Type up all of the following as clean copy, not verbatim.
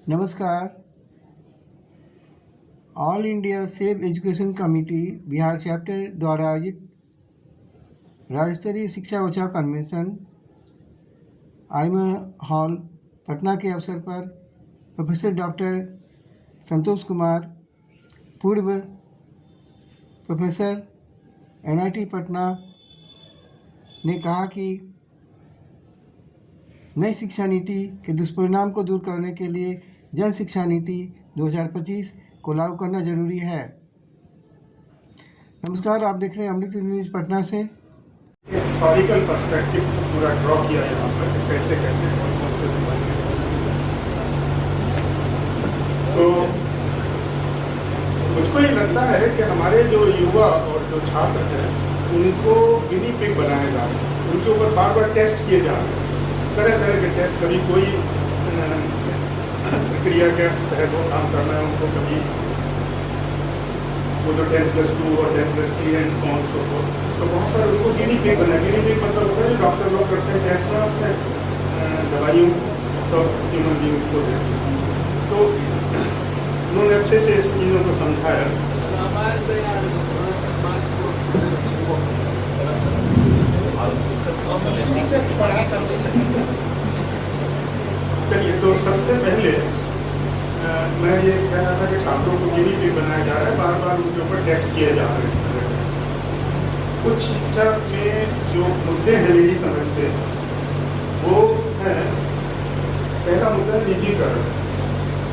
नमस्कार। All India safe education committee Bihar chapter द्वारा आयोजित राज्य स्तरीय शिक्षा बचाव कन्वेंशन आईमा हॉल पटना के अवसर पर प्रोफेसर डॉक्टर संतोष कुमार, पूर्व प्रोफेसर NIT पटना, ने कहा कि नई शिक्षा नीति के दुष्परिणाम को दूर करने के लिए जन शिक्षा नीति 2025 को लागू करना जरूरी है। नमस्कार, आप देख रहे हैं अमृत न्यूज पटना से। हिस्टोरिकल पर्सपेक्टिव पूरा ड्रॉ किया यहाँ पर कैसे कैसे कौन से तो मुझको ये लगता है कि हमारे जो युवा और जो छात्र हैं उनको गिनी पिग बनाया जा रहा है, उनके ऊपर बार बार टेस्ट किए जा रहे हैं, तरह तरह के टेस्ट। कभी कोई प्रक्रिया के तहत वो काम करना है उनको, कभी वो जो 10+2 और 10+3 and so on so fourth, तो बहुत सारे उनको गिनी पिग बना। गिनी पिग मतलब होता है जो डॉक्टर लोग करते हैं टेस्ट में अपने दवाइयों तो ह्यूमन बींग्स को देते हैं। तो उन्होंने अच्छे से इस चीज़ों को समझाया। चलिए, तो सबसे पहले मैं ये कह रहा था कि छात्रों को गिनी पिग बनाया जा रहा है, बार बार उनके ऊपर टेस्ट किए जा रहे हैं। कुछ शिक्षा में जो मुद्दे हैं मेरी समझ से, वो है पहला मुद्दा है निजीकरण,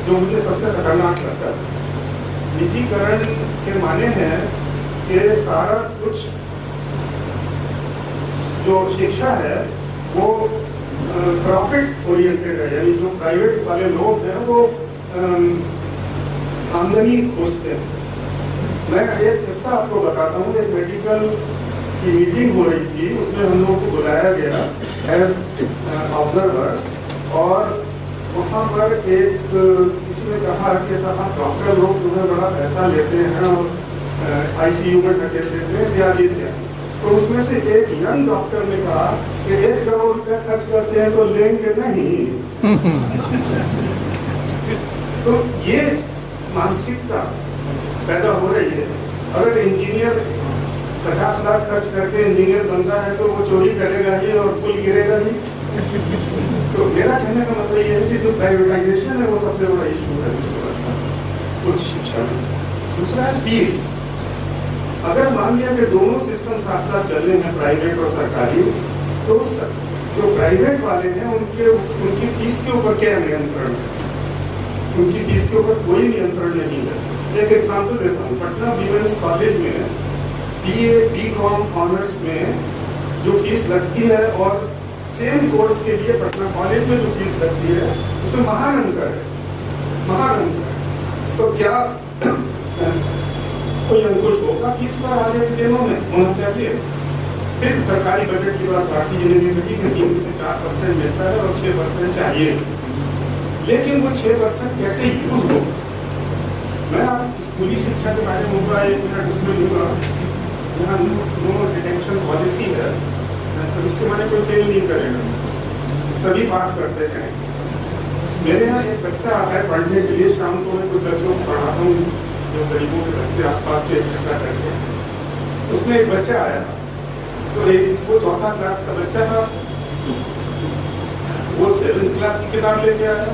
जो मुझे सबसे खतरनाक लगता है। निजीकरण के माने हैं कि सारा कुछ जो शिक्षा है वो प्रॉफिट ओरिएंटेड है, यानी जो प्राइवेट वाले लोग हैं वो आमदनी खोजते हैं। मैं एक किस्सा आपको बताता हूँ। एक मेडिकल की मीटिंग हो रही थी, उसमें हम लोगों को बुलाया गया एज ऑब्जर्वर, और वहाँ पर एक किसी ने कहा कि साहब डॉक्टर लोग तुम्हें बड़ा पैसा लेते हैं और ICU में ढकेल देते हैं, ब्याज देते हैं। तो उसमें से एक यंग डॉक्टर ने कहा कि 1 करोड़ रुपया खर्च करते हैं तो लेंगे नहीं। तो ये मानसिकता पैदा हो रही है। अगर इंजीनियर 50 लाख खर्च करके इंजीनियर बनता है तो वो चोरी करेगा ही और पुल गिरेगा ही। तो मेरा कहने का मतलब ये है कि जो प्राइवेटाइजेशन है वो सबसे बड़ा इशू है उच्च शिक्षा में। दूसरा है फीस। अगर मान लिया कि दोनों सिस्टम साथ साथ चल रहे हैं, प्राइवेट और सरकारी, तो जो प्राइवेट वाले हैं उनकी फीस के ऊपर क्या नियंत्रण है? उनकी फीस के ऊपर कोई नियंत्रण नहीं है। एक एग्जाम्पल देता हूँ। पटना वीमेंस कॉलेज में BA BCom ऑनर्स में जो फीस लगती है और सेम कोर्स के लिए पटना कॉलेज में जो फीस लगती है उसमें महान अंतर है, महान अंतर है। तो क्या कोई अंकुश होगा फीस पर आगे के दिनों में? होना चाहिए। फिर सरकारी बजट की बात भारतीय जनता पार्टी के 3 से 4% मिलता है और 6% चाहिए, लेकिन वो 6% कैसे यूज हो? मैं आप स्कूली शिक्षा के बारे में पूरा 1 मिनट उसमें लूँगा। यहाँ नो डिटेंशन पॉलिसी है, तो इसके माने कोई फेल नहीं करेगा, सभी पास करते हैं। मेरे यहाँ एक बच्चा आता है पढ़ने के लिए, शाम को मैं कुछ बच्चों को पढ़ाता हूँ जो गरीबों के बच्चे आसपास के इकट्ठा करके। उसमें एक बच्चा आया, तो वो 4th क्लास का बच्चा था, वो 7th क्लास की किताब लेके आया।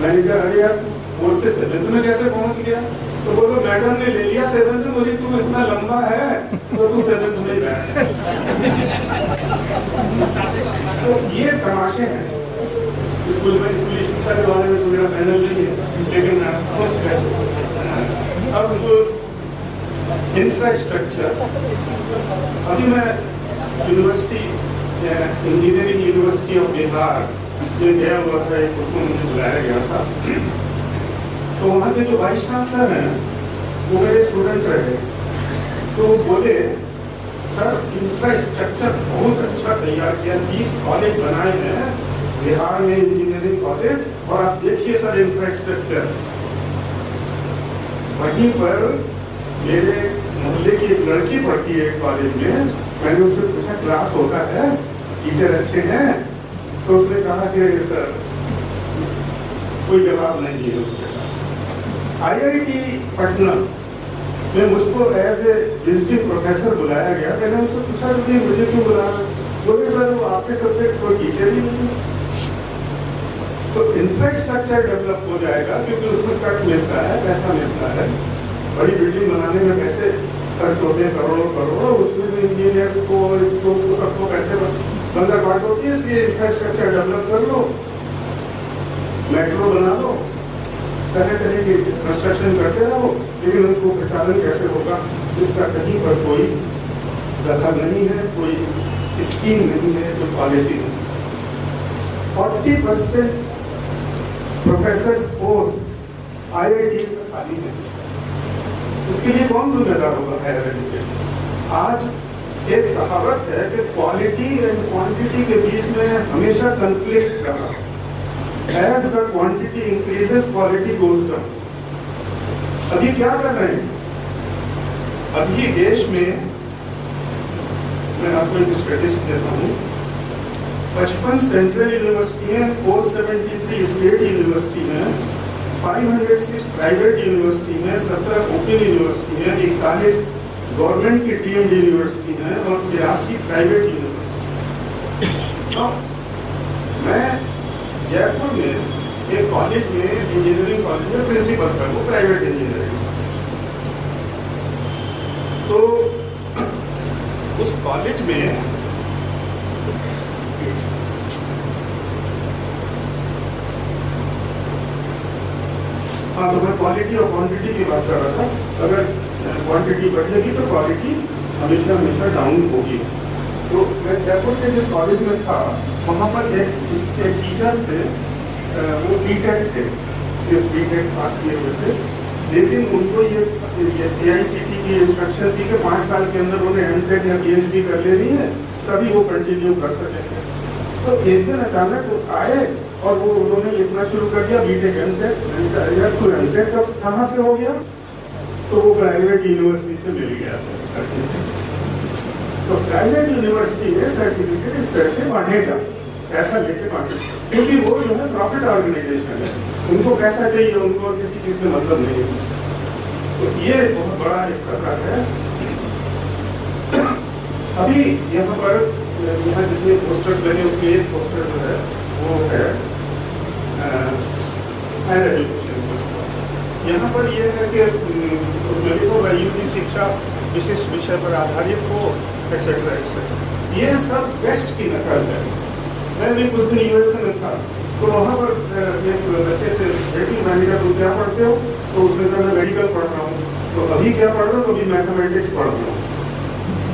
मैंने कहा अरे यार 4th से 7th में कैसे पहुंच गया? तो बोलो मैडम ने ले लिया 7th में। बोली तू इतना लंबा है तो तू 7th में ही बैठ। तो ये तमाशे हैं। स्कूल में स्कूली शिक्षा के बारे में तो मेरा पैनल नहीं है, लेकिन अब इंफ्रास्ट्रक्चर, अभी मैं university engineering university of Bihar में गया हुआ था, उसको मुझे बुलाया गया था। तो वहाँ के जो वाइस चांसलर हैं वो मेरे स्टूडेंट रहे। तो बोले सर इंफ्रास्ट्रक्चर बहुत अच्छा तैयार किया, 20 कॉलेज बनाए हैं बिहार में इंजीनियरिंग कॉलेज, और आप देखिए सर इंफ्रास्ट्रक्चर। वहीं पर मेरे मोहल्ले की एक लड़की पढ़ती है कॉलेज में। मैंने उससे पूछा क्लास होता है, टीचर अच्छे हैं? तो उसने कहा कि सर कोई जवाब नहीं है उसके पास। IIT पटना में मुझको एज ए विजिटिंग प्रोफेसर बुलाया गया। मैंने उससे पूछा कि मुझे क्यों बुलाया, बोले सर वो आपके सब्जेक्ट कोई टीचर ही नहीं है। तो इंफ्रास्ट्रक्चर डेवलप हो जाएगा क्योंकि उसमें कट मिलता है, पैसा मिलता है। बड़ी बिल्डिंग बनाने में पैसे खर्च होते हैं करोड़ों करोड़ों, उसमें जो इंजीनियर्स को इसको सबको पैसे बंदर बाट होती है। इसलिए इंफ्रास्ट्रक्चर डेवलप कर लो, मेट्रो बना लो, तरह तरह की कंस्ट्रक्शन करते रहो, लेकिन उनको प्रचालन कैसे होगा इसका कहीं पर कोई दखल नहीं है, कोई स्कीम नहीं है, जो पॉलिसी नहीं। 40% प्रोफेसर पोस्ट IIT में खाली है। इसके लिए कौन जिम्मेदार होगा? Higher education. आज एक कहावत है कि क्वालिटी एंड क्वांटिटी के बीच में हमेशा कन्फ्लिक्ट रहा। As the quantity increases, quality goes down. अभी क्या कर रहे हैं? अभी देश में, मैं आपको एक स्टैटिस्टिक देता हूँ, 55 सेंट्रल यूनिवर्सिटी हैं, 473 स्टेट यूनिवर्सिटी हैं, 506 प्राइवेट यूनिवर्सिटी में, 17 ओपन यूनिवर्सिटी हैं, 41 गवर्नमेंट की डीम्ड यूनिवर्सिटी हैं और 83 प्राइवेट यूनिवर्सिटी। तो मैं जयपुर में एक कॉलेज में, इंजीनियरिंग कॉलेज में प्रिंसिपल था, वो प्राइवेट इंजीनियरिंग। तो उस कॉलेज में हाँ, तो मैं क्वालिटी और क्वांटिटी की बात कर रहा था। अगर क्वांटिटी बढ़ेगी तो क्वालिटी हमेशा हमेशा डाउन होगी। तो मैं जयपुर के जिस कॉलेज में था, वहाँ पर एक टीचर थे, वो BTech थे, सिर्फ BTech पास किए हुए थे, लेकिन उनको ये AICTE की इंस्ट्रक्शन थी कि 5 साल के अंदर उन्हें MTech या PhD कर लेनी है, तभी वो कंटिन्यू कर सकेंगे। तो एक दिन अचानक वो आए और वो उन्होंने लिखना शुरू कर दिया BTech MTech। तो MTech कहाँ से हो गया? तो वो प्राइवेट यूनिवर्सिटी से मिल गया सर्टिफिकेट। तो प्राइवेट यूनिवर्सिटी में सर्टिफिकेट इस तरह से बांटेगा, पैसा लेके बांटेगा, क्योंकि वो जो है प्रॉफिट ऑर्गेनाइजेशन है, उनको पैसा चाहिए, उनको किसी चीज से मतलब नहीं है। तो ये बहुत बड़ा एक खतरा है। अभी यहाँ पर जितने पोस्टर्स बने उसमें एक पोस्टर जो है वो है हायर एजुकेशन पोस्टर। यहाँ पर ये है कि उसमें लिखो UG शिक्षा विशिष्ट विषय पर आधारित हो, एक्सेट्रा एक्सेट्रा। ये सब वेस्ट की नकल है। मैं भी कुछ दिन USA में था, तो वहाँ पर एक बच्चे से भेटी, मैंने कहा तुम क्या पढ़ते हो? तो उसने कहा मैं मेडिकल पढ़ रहा हूँ। तो अभी क्या पढ़ रहा हूँ? तो अभी मैथमेटिक्स पढ़ रहा हूँ।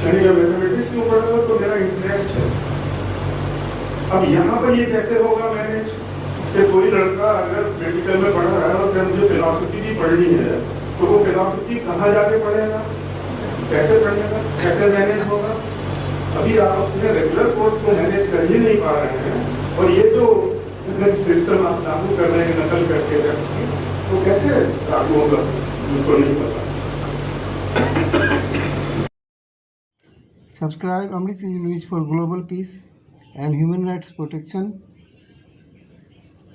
मैंने कहा मैथमेटिक्स क्यों पढ़ रहा हूँ? तो मेरा इंटरेस्ट है। अब यहाँ पर ये कैसे होगा मैनेज कि कोई लड़का अगर मेडिकल में पढ़ रहा है और फिर मुझे फिलॉसफी भी पढ़नी है, तो वो फिलॉसफी कहाँ जाके पढ़ेगा, कैसे पढ़ेगा, कैसे मैनेज होगा? अभी आप अपने रेगुलर कोर्स को मैनेज कर ही नहीं पा रहे हैं, और ये जो सिस्टम आप लागू कर रहे हैं नकल करके, तो कैसे लागू होगा मुझको नहीं पता। Subscribe Amrit City News for global peace and human rights protection.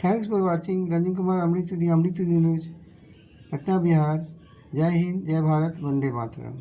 Thanks for watching. Ranjan Kumar, Amrit City News, Patna, Bihar. जय हिंद, जय भारत, वंदे मातरम।